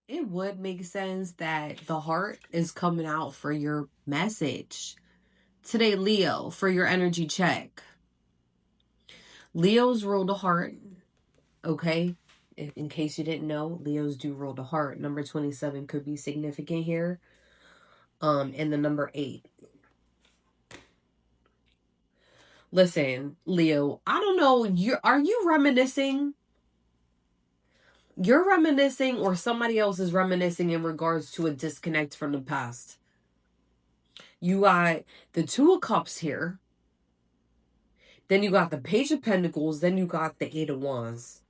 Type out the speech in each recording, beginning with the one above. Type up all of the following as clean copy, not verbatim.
it would make sense that the heart is coming out for your message. Today, Leo, for your energy check. Leos rule the heart, okay? In case you didn't know, Leos do rule the heart. Number 27 could be significant here. And the number 8. Listen, Leo, I don't know, are you reminiscing? You're reminiscing or somebody else is reminiscing in regards to a disconnect from the past. You got the Two of Cups here. Then you got the Page of Pentacles. Then you got the Eight of Wands.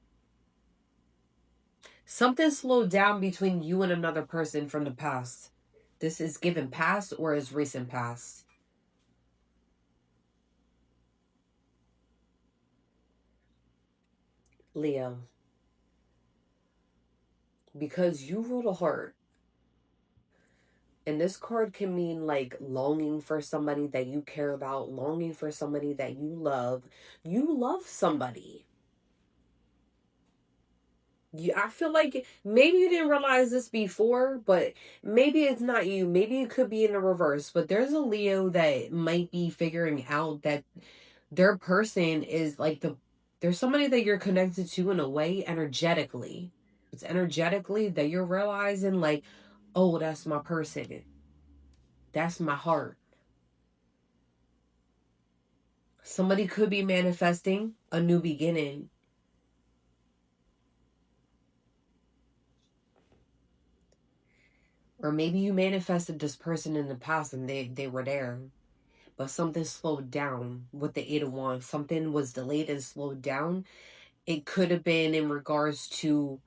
Something slowed down between you and another person from the past. This is given past or is recent past. Leo. Because you rule the heart. And this card can mean like longing for somebody that you care about, longing for somebody that you love. You love somebody. I feel like maybe you didn't realize this before, but maybe it's not you. Maybe it could be in the reverse. But there's a Leo that might be figuring out that their person is like there's somebody that you're connected to in a way energetically. It's energetically that you're realizing like, oh, that's my person. That's my heart. Somebody could be manifesting a new beginning. Or maybe you manifested this person in the past and they were there. But something slowed down with the Eight of Wands. Something was delayed and slowed down. It could have been in regards to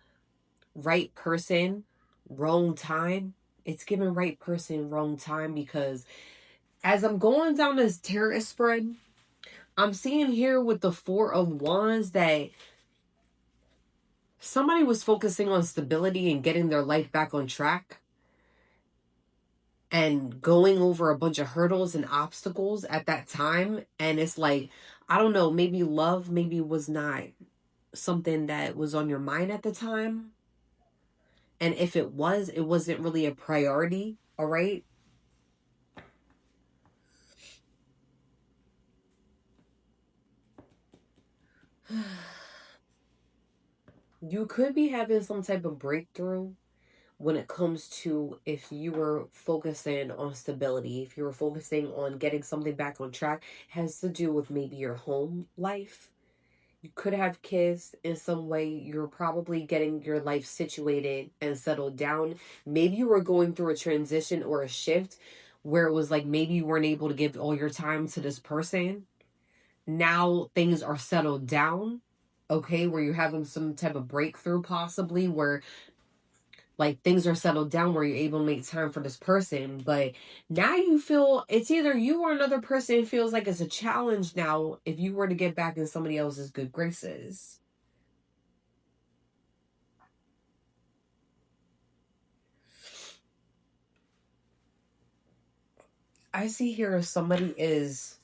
right person, wrong time. It's given right person, wrong time, because as I'm going down this tarot spread, I'm seeing here with the Four of Wands that somebody was focusing on stability and getting their life back on track and going over a bunch of hurdles and obstacles at that time. And it's like, I don't know, maybe love maybe was not something that was on your mind at the time. And if it was, it wasn't really a priority. All right. You could be having some type of breakthrough when it comes to if you were focusing on stability, if you were focusing on getting something back on track. It has to do with maybe your home life. You could have kids in some way. You're probably getting your life situated and settled down. Maybe you were going through a transition or a shift where it was like maybe you weren't able to give all your time to this person. Now things are settled down, okay, where you're having some type of breakthrough possibly where like things are settled down where you're able to make time for this person. But now you feel it's either you or another person feels like it's a challenge now if you were to get back in somebody else's good graces. I see here if somebody is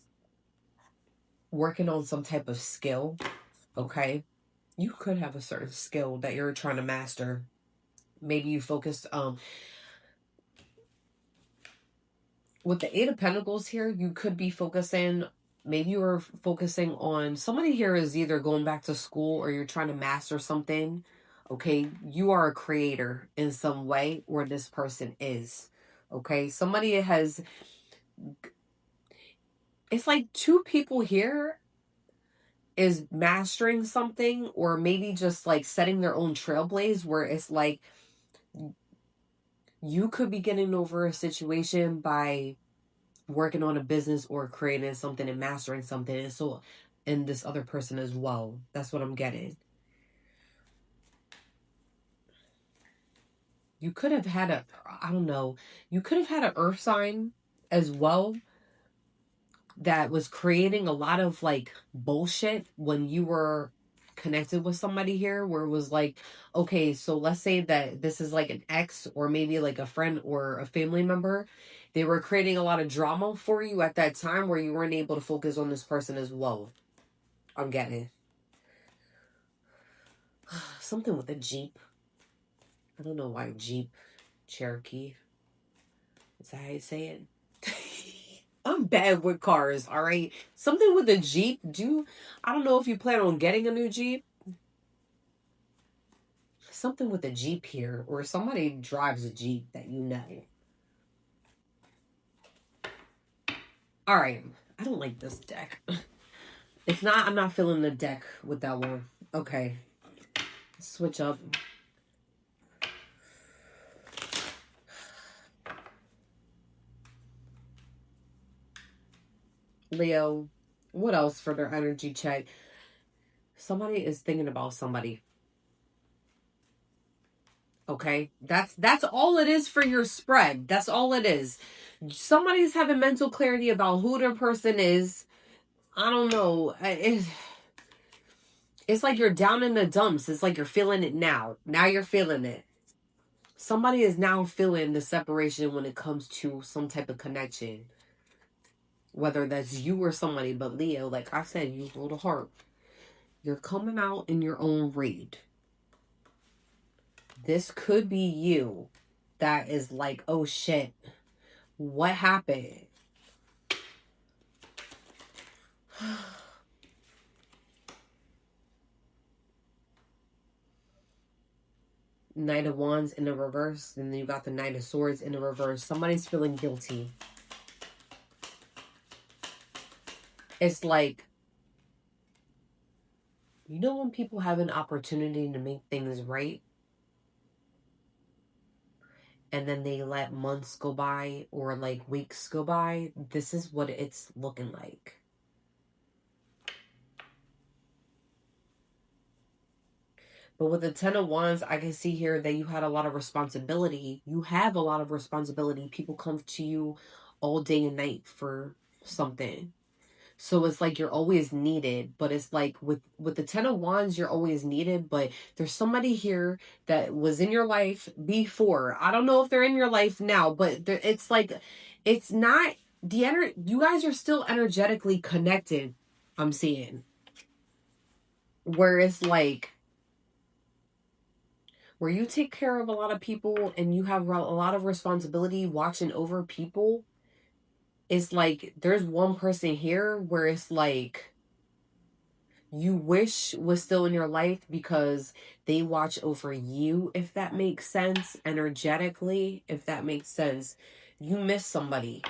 working on some type of skill, okay? You could have a certain skill that you're trying to master. Maybe you focus with the Eight of Pentacles here, you could be focusing, maybe you were focusing on, somebody here is either going back to school or you're trying to master something. Okay, you are a creator in some way, or this person is. Okay, somebody has, it's like two people here is mastering something, or maybe just like setting their own trailblaze where it's like you could be getting over a situation by working on a business or creating something and mastering something, and so and this other person as well. That's what I'm getting. You could have had a, I don't know, you could have had an earth sign as well that was creating a lot of like bullshit when you were connected with somebody here, where it was like, okay, so let's say that this is like an ex or maybe like a friend or a family member. They were creating a lot of drama for you at that time where you weren't able to focus on this person as well. I'm getting something with a Jeep. I don't know why Jeep Cherokee. Is that how you say it? I'm bad with cars, all right? Something with a Jeep. I don't know if you plan on getting a new Jeep. Something with a Jeep here, or somebody drives a Jeep that you know. All right. I don't like this deck. I'm not feeling the deck with that one. Okay. Switch up. Leo, what else for their energy check? Somebody is thinking about somebody. Okay? That's all it is for your spread. That's all it is. Somebody's having mental clarity about who their person is. I don't know. It's like you're down in the dumps. It's like you're feeling it now. Now you're feeling it. Somebody is now feeling the separation when it comes to some type of connection. Whether that's you or somebody, but Leo, like I said, you hold a heart. You're coming out in your own read. This could be you that is like, oh shit, what happened? Knight of Wands in the reverse, and then you got the Knight of Swords in the reverse. Somebody's feeling guilty. It's like, you know when people have an opportunity to make things right, and then they let months go by or like weeks go by? This is what it's looking like. But with the Ten of Wands, I can see here that you had a lot of responsibility. You have a lot of responsibility. People come to you all day and night for something. So it's like you're always needed. But it's like with the Ten of Wands, you're always needed. But there's somebody here that was in your life before. I don't know if they're in your life now, but it's like, it's not you guys are still energetically connected, I'm seeing. Where it's like, where you take care of a lot of people and you have a lot of responsibility watching over people. It's like there's one person here where it's like you wish was still in your life because they watch over you, if that makes sense, energetically, if that makes sense. You miss somebody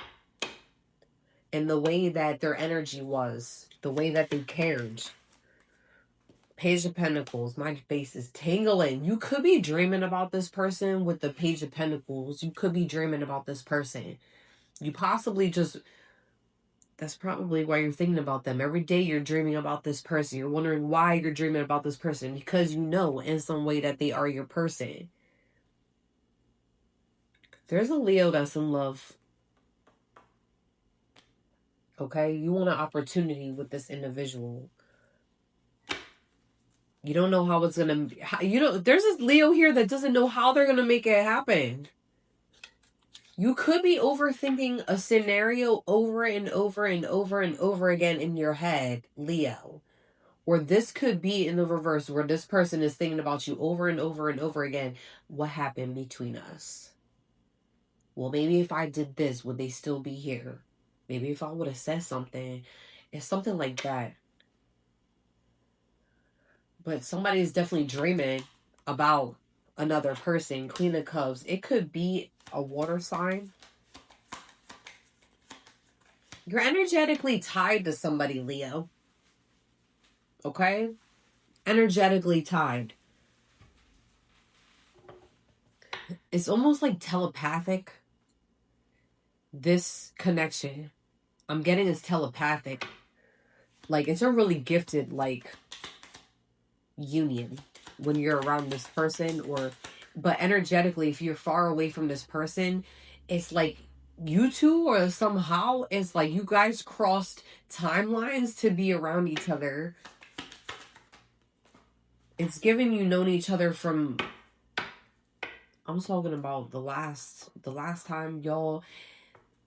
and the way that their energy was, the way that they cared. Page of Pentacles, my face is tingling. You could be dreaming about this person with the Page of Pentacles. You could be dreaming about this person. You possibly just, that's probably why you're thinking about them. Every day you're dreaming about this person. You're wondering why you're dreaming about this person. Because you know in some way that they are your person. There's a Leo that's in love. Okay? You want an opportunity with this individual. You don't know how it's going to... there's this Leo here that doesn't know how they're going to make it happen. You could be overthinking a scenario over and over and over and over again in your head, Leo. Or this could be in the reverse, where this person is thinking about you over and over and over again. What happened between us? Well, maybe if I did this, would they still be here? Maybe if I would have said something. It's something like that. But somebody is definitely dreaming about another person. Queen of Cups. It could be a water sign. You're energetically tied to somebody, Leo. Okay? Energetically tied. It's almost like telepathic. This connection I'm getting is telepathic. Like, it's a really gifted, like, union when you're around this person. But energetically, if you're far away from this person, it's like you two, or somehow it's like you guys crossed timelines to be around each other. It's giving you known each other from, I'm talking about the last time y'all,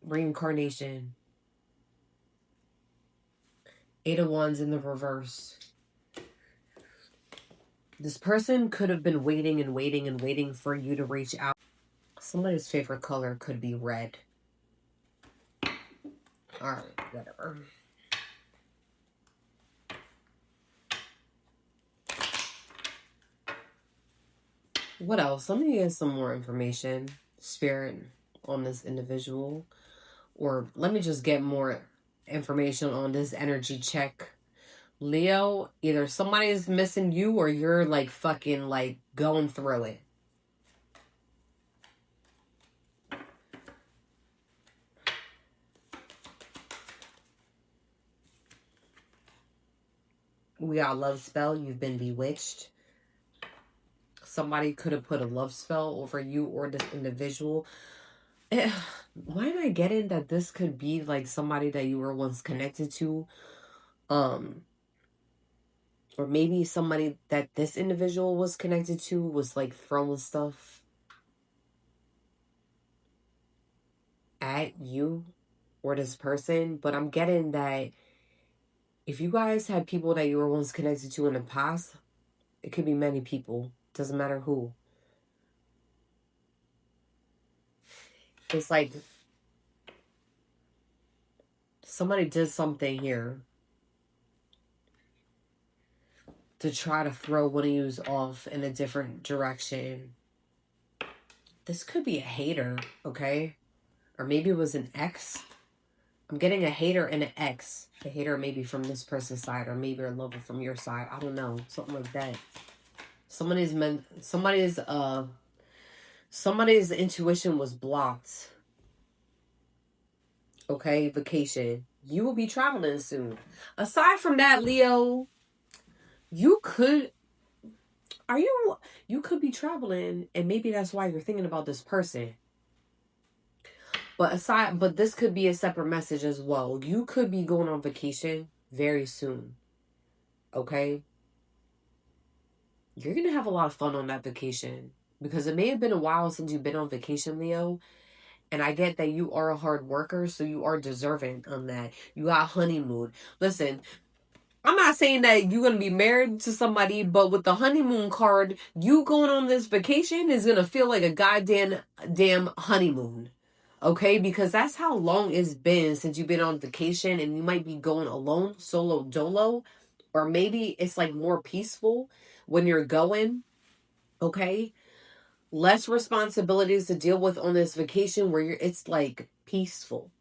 reincarnation. Eight of Wands in the reverse. This person could have been waiting and waiting and waiting for you to reach out. Somebody's favorite color could be red. Alright, whatever. What else? Let me get some more information, Spirit, on this individual. Or let me just get more information on this energy check. Leo, either somebody is missing you or you're like fucking like going through it. We got love spell. You've been bewitched. Somebody could have put a love spell over you or this individual. Why am I getting that this could be like somebody that you were once connected to? Or maybe somebody that this individual was connected to was like throwing stuff at you or this person. But I'm getting that if you guys had people that you were once connected to in the past, it could be many people. Doesn't matter who. It's like somebody did something here to try to throw one of you off in a different direction. This could be a hater, okay? Or maybe it was an ex. I'm getting a hater and an ex. A hater maybe from this person's side, or maybe a lover from your side. I don't know. Something like that. Somebody's intuition was blocked. Okay, vacation. You will be traveling soon. Aside from that, Leo, you could be traveling, and maybe that's why you're thinking about this person. But this could be a separate message as well. You could be going on vacation very soon. Okay? You're going to have a lot of fun on that vacation. Because it may have been a while since you've been on vacation, Leo. And I get that you are a hard worker, so you are deserving on that. You got honeymoon. Listen, I'm not saying that you're going to be married to somebody, but with the honeymoon card, you going on this vacation is going to feel like a damn honeymoon. Okay? Because that's how long it's been since you've been on vacation, and you might be going alone, solo dolo, or maybe it's like more peaceful when you're going. Okay? Less responsibilities to deal with on this vacation where it's like peaceful.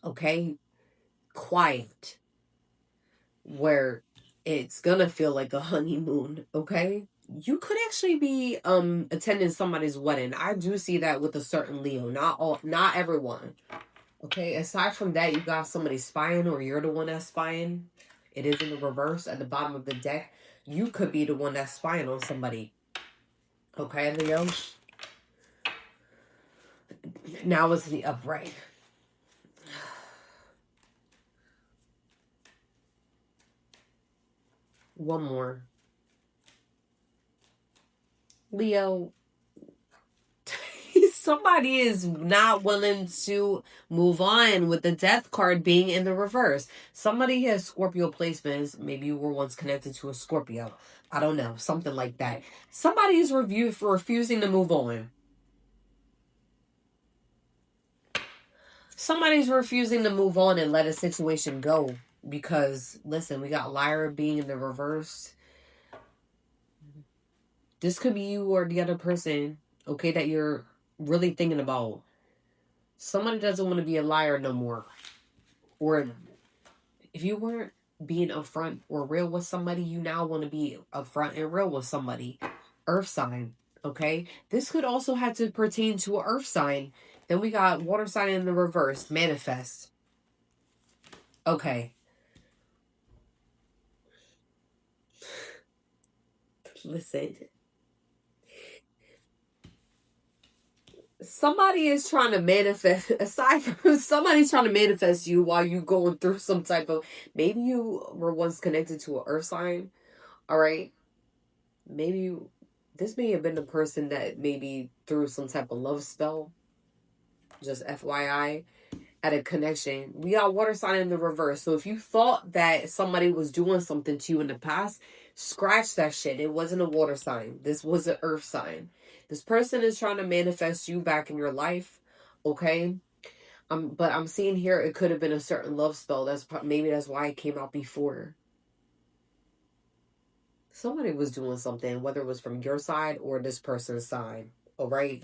Okay? Quiet. Where it's gonna feel like a honeymoon, okay? You could actually be attending somebody's wedding. I do see that with a certain Leo. Not everyone. Okay, aside from that, you got somebody spying or you're the one that's spying. It is in the reverse at the bottom of the deck. You could be the one that's spying on somebody. Okay, Leo? Now it's the upright. One more. Leo, somebody is not willing to move on with the death card being in the reverse. Somebody has Scorpio placements. Maybe you were once connected to a Scorpio. I don't know. Something like that. Somebody is refusing to move on. Somebody's refusing to move on and let a situation go. Because, listen, we got liar being in the reverse. This could be you or the other person, okay, that you're really thinking about. Somebody doesn't want to be a liar no more. Or if you weren't being upfront or real with somebody, you now want to be upfront and real with somebody. Earth sign, okay? This could also have to pertain to an earth sign. Then we got water sign in the reverse, manifest. Okay. Listen. Somebody is trying to manifest, aside from somebody's trying to manifest you while you going through some type of, maybe you were once connected to an earth sign, all right? Maybe this may have been the person that maybe threw some type of love spell, just FYI, at a connection. We got water sign in the reverse. So if you thought that somebody was doing something to you in the past, Scratch that shit. It wasn't a water sign. This was an earth sign. This person is trying to manifest you back in your life. Okay? But I'm seeing here it could have been a certain love spell. Maybe that's why it came out before. Somebody was doing something, whether it was from your side or this person's side. All right?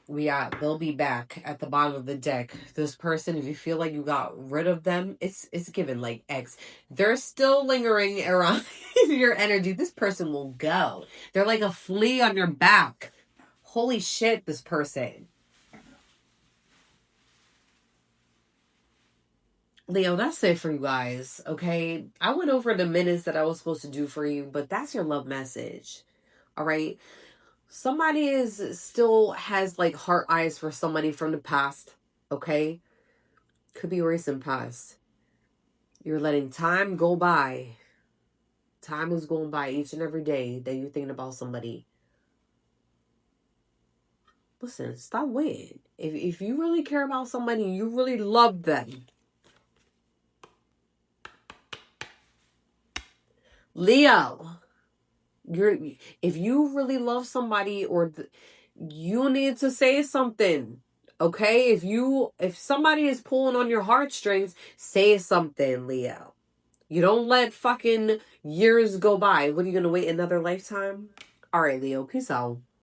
They'll be back at the bottom of the deck. This person, if you feel like you got rid of them, it's given like X. They're still lingering around your energy. This person will go. They're like a flea on your back. Holy shit, this person. Leo, that's it for you guys, okay? I went over the minutes that I was supposed to do for you, but that's your love message. All right? Somebody still has like heart eyes for somebody from the past, okay? Could be recent past. You're letting time go by. Time is going by each and every day that you're thinking about somebody. Listen, stop waiting. If you really care about somebody, you really love them. Leo, if you really love somebody you need to say something. Okay? If somebody is pulling on your heartstrings, say something, Leo. You don't let fucking years go by. What, are you gonna wait another lifetime? All right, Leo, peace out.